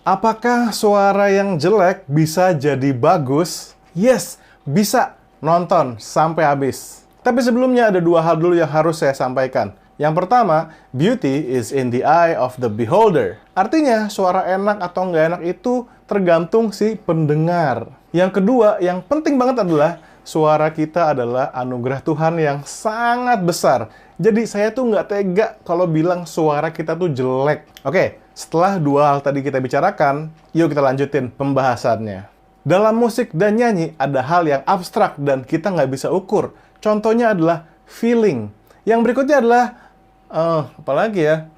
Apakah suara yang jelek bisa jadi bagus? Yes, bisa. Nonton sampai habis. Tapi sebelumnya ada dua hal dulu yang harus saya sampaikan. Yang pertama, beauty is in the eye of the beholder. Artinya, suara enak atau nggak enak itu tergantung si pendengar. Yang kedua, yang penting banget adalah suara kita adalah anugerah Tuhan yang sangat besar. Jadi saya tuh nggak tega kalau bilang suara kita tuh jelek. Oke, setelah dua hal tadi kita bicarakan, yuk kita lanjutin pembahasannya. Dalam musik dan nyanyi ada hal yang abstrak dan kita nggak bisa ukur. Contohnya adalah feeling. Yang berikutnya adalah, apalagi ya?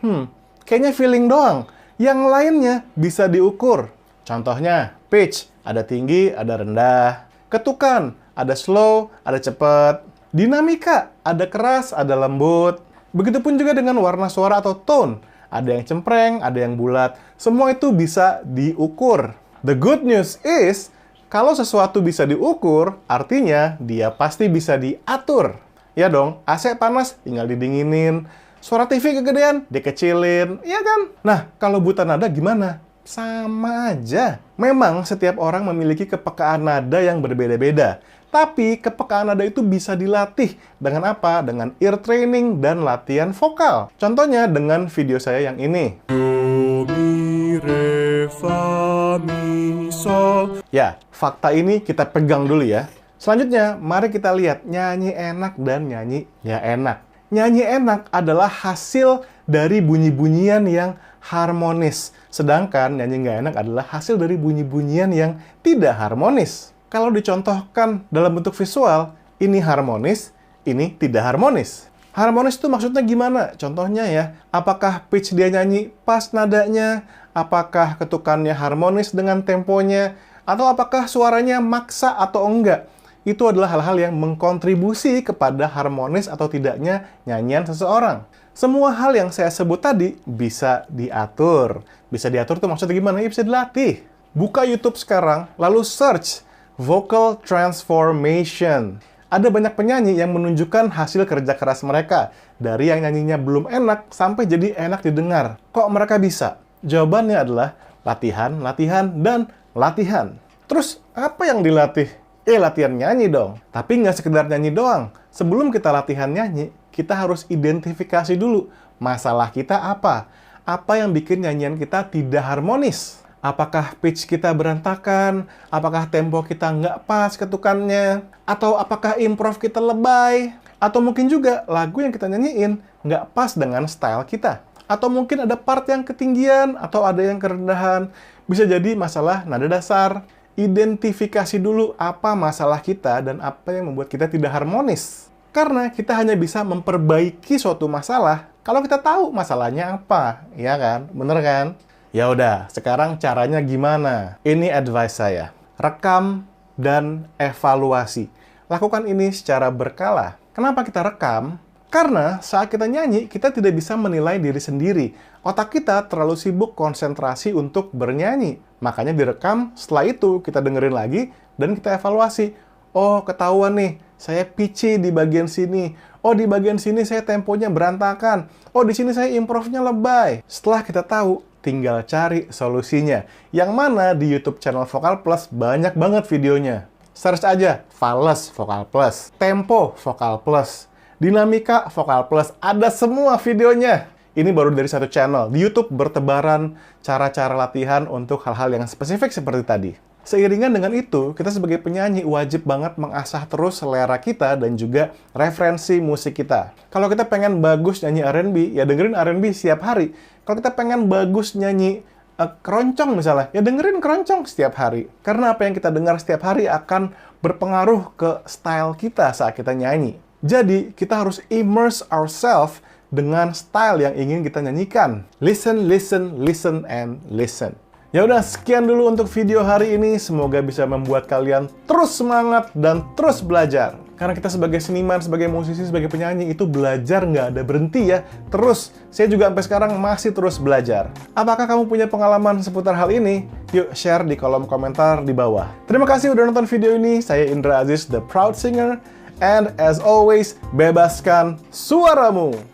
Kayaknya feeling doang. Yang lainnya bisa diukur. Contohnya, pitch. Ada tinggi, ada rendah. Ketukan. Ada slow, ada cepat. Dinamika. Ada keras, ada lembut. Begitupun juga dengan warna suara atau tone. Ada yang cempreng, ada yang bulat. Semua itu bisa diukur. The good news is, kalau sesuatu bisa diukur, artinya dia pasti bisa diatur. Ya dong, AC panas, tinggal didinginin. Suara TV kegedean, dikecilin. Iya kan? Nah, kalau buta nada gimana? Sama aja. Memang setiap orang memiliki kepekaan nada yang berbeda-beda. Tapi kepekaan nada itu bisa dilatih. Dengan apa? Dengan ear training dan latihan vokal. Contohnya dengan video saya yang ini. Do, mi, re, fa, mi, sol. Ya, fakta ini kita pegang dulu ya. Selanjutnya, mari kita lihat nyanyi enak dan nyanyi nggak enak. Nyanyi enak adalah hasil dari bunyi-bunyian yang harmonis. Sedangkan nyanyi nggak enak adalah hasil dari bunyi-bunyian yang tidak harmonis. Kalau dicontohkan dalam bentuk visual, ini harmonis, ini tidak harmonis. Harmonis itu maksudnya gimana? Contohnya ya, apakah pitch dia nyanyi pas nadanya? Apakah ketukannya harmonis dengan temponya? Atau apakah suaranya maksa atau enggak? Itu adalah hal-hal yang mengkontribusi kepada harmonis atau tidaknya nyanyian seseorang. Semua hal yang saya sebut tadi bisa diatur. Bisa diatur tuh maksudnya gimana? Ya bisa dilatih. Buka YouTube sekarang, lalu search vocal transformation. Ada banyak penyanyi yang menunjukkan hasil kerja keras mereka. Dari yang nyanyinya belum enak sampai jadi enak didengar. Kok mereka bisa? Jawabannya adalah latihan, latihan, dan latihan. Terus apa yang dilatih? Latihan nyanyi dong. Tapi nggak sekedar nyanyi doang. Sebelum kita latihan nyanyi, kita harus identifikasi dulu masalah kita apa. Apa yang bikin nyanyian kita tidak harmonis? Apakah pitch kita berantakan? Apakah tempo kita nggak pas ketukannya? Atau apakah improv kita lebay? Atau mungkin juga lagu yang kita nyanyiin nggak pas dengan style kita? Atau mungkin ada part yang ketinggian atau ada yang kerendahan? Bisa jadi masalah nada dasar. Identifikasi dulu apa masalah kita dan apa yang membuat kita tidak harmonis. Karena kita hanya bisa memperbaiki suatu masalah kalau kita tahu masalahnya apa, ya kan? Bener kan? Ya udah, sekarang caranya gimana? Ini advice saya. Rekam dan evaluasi. Lakukan ini secara berkala. Kenapa kita rekam? Karena saat kita nyanyi, kita tidak bisa menilai diri sendiri. Otak kita terlalu sibuk konsentrasi untuk bernyanyi. Makanya direkam, setelah itu kita dengerin lagi, dan kita evaluasi. Oh, ketahuan nih, saya pitchy di bagian sini. Oh, di bagian sini saya temponya berantakan. Oh, di sini saya improvnya lebay. Setelah kita tahu, tinggal cari solusinya. Yang mana di YouTube channel Vokal Plus banyak banget videonya. Search aja, Fales Vokal Plus, Tempo Vokal Plus, Dinamika Vokal Plus, ada semua videonya. Ini baru dari satu channel. Di YouTube bertebaran cara-cara latihan untuk hal-hal yang spesifik seperti tadi. Seiringan dengan itu, kita sebagai penyanyi wajib banget mengasah terus selera kita dan juga referensi musik kita. Kalau kita pengen bagus nyanyi R&B, ya dengerin R&B setiap hari. Kalau kita pengen bagus nyanyi keroncong misalnya, ya dengerin keroncong setiap hari. Karena apa yang kita dengar setiap hari akan berpengaruh ke style kita saat kita nyanyi. Jadi, kita harus immerse ourselves dengan style yang ingin kita nyanyikan. Listen, listen, listen, and listen. Ya udah, sekian dulu untuk video hari ini. Semoga bisa membuat kalian terus semangat dan terus belajar. Karena kita sebagai seniman, sebagai musisi, sebagai penyanyi, itu belajar nggak ada berhenti ya. Terus, saya juga sampai sekarang masih terus belajar. Apakah kamu punya pengalaman seputar hal ini? Yuk, share di kolom komentar di bawah. Terima kasih udah nonton video ini. Saya Indra Aziz, The Proud Singer. And as always, bebaskan suaramu!